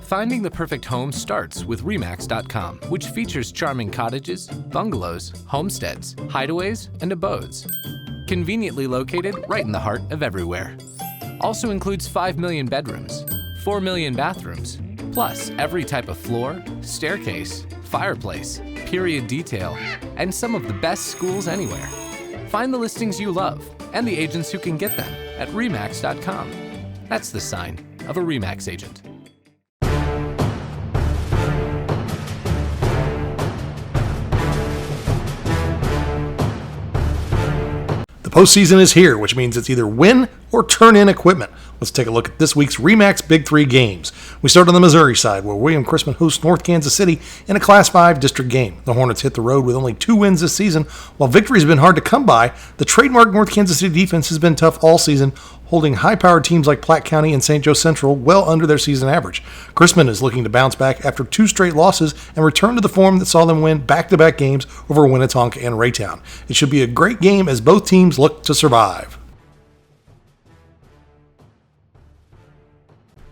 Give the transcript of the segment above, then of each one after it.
Finding the perfect home starts with RE/MAX.com, which features charming cottages, bungalows, homesteads, hideaways, and abodes. Conveniently located right in the heart of everywhere. Also includes 5 million bedrooms, 4 million bathrooms, plus every type of floor, staircase, fireplace, period detail, and some of the best schools anywhere. Find the listings you love and the agents who can get them at RE/MAX.com. That's the sign of a RE/MAX agent. The postseason is here, which means it's either win or turn in equipment. Let's take a look at this week's RE/MAX Big 3 games. We start on the Missouri side, where William Chrisman hosts North Kansas City in a Class 5 district game. The Hornets hit the road with only 2 wins this season. While victories have been hard to come by, the trademark North Kansas City defense has been tough all season, holding high-powered teams like Platte County and St. Joe Central well under their season average. Chrisman is looking to bounce back after 2 straight losses and return to the form that saw them win back-to-back games over Winnetonka and Raytown. It should be a great game as both teams look to survive.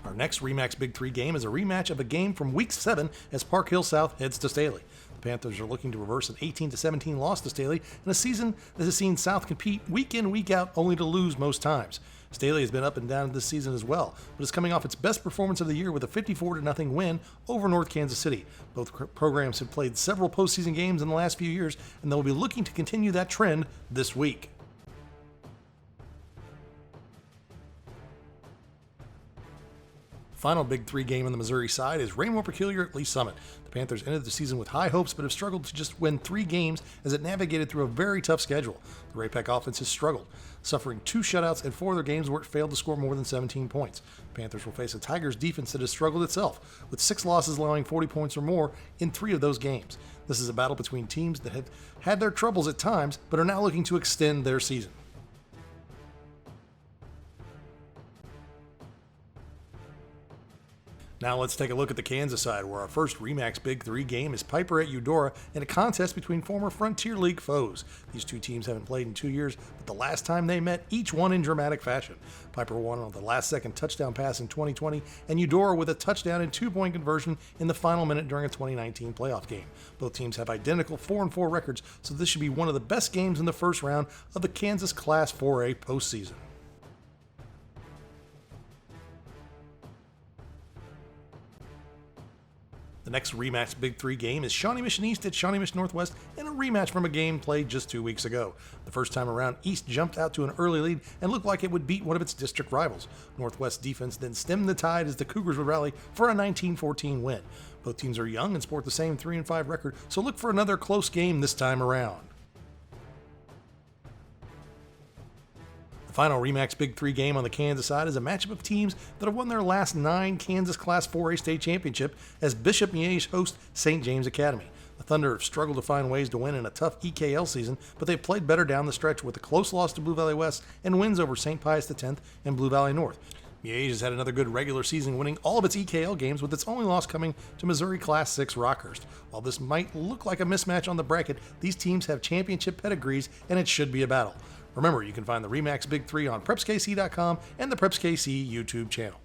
Our next RE/MAX Big 3 game is a rematch of a game from Week 7 as Park Hill South heads to Staley. The Panthers are looking to reverse an 18-17 loss to Staley in a season that has seen South compete week in, week out, only to lose most times. Staley has been up and down this season as well, but is coming off its best performance of the year with a 54-0 win over North Kansas City. Both programs have played several postseason games in the last few years, and they'll be looking to continue that trend this week. Final Big 3 game on the Missouri side is Raymore Peculiar at Lee Summit. The Panthers ended the season with high hopes, but have struggled to just win 3 games as it navigated through a very tough schedule. The Ray-Pac offense has struggled, suffering 2 shutouts and 4 of their games where it failed to score more than 17 points. The Panthers will face a Tigers defense that has struggled itself, with 6 losses allowing 40 points or more in 3 of those games. This is a battle between teams that have had their troubles at times, but are now looking to extend their season. Now let's take a look at the Kansas side, where our first RE/MAX Big 3 game is Piper at Eudora in a contest between former Frontier League foes. These 2 teams haven't played in 2 years, but the last time they met, each won in dramatic fashion. Piper won on the last-second touchdown pass in 2020, and Eudora with a touchdown and 2-point conversion in the final minute during a 2019 playoff game. Both teams have identical 4-4 records, so this should be one of the best games in the first round of the Kansas Class 4A postseason. The next RE/MAX Big 3 game is Shawnee Mission East at Shawnee Mission Northwest in a rematch from a game played just 2 weeks ago. The first time around, East jumped out to an early lead and looked like it would beat one of its district rivals. Northwest defense then stemmed the tide as the Cougars would rally for a 19-14 win. Both teams are young and sport the same 3-5 record, so look for another close game this time around. Final RE/MAX Big 3 game on the Kansas side is a matchup of teams that have won their last 9 Kansas Class 4A state championship as Bishop Miege hosts St. James Academy. The Thunder have struggled to find ways to win in a tough EKL season, but they've played better down the stretch with a close loss to Blue Valley West and wins over St. Pius X and Blue Valley North. Miege has had another good regular season, winning all of its EKL games, with its only loss coming to Missouri Class 6 Rockhurst. While this might look like a mismatch on the bracket, these teams have championship pedigrees, and it should be a battle. Remember, you can find the RE/MAX Big 3 on PrepsKC.com and the PrepsKC YouTube channel.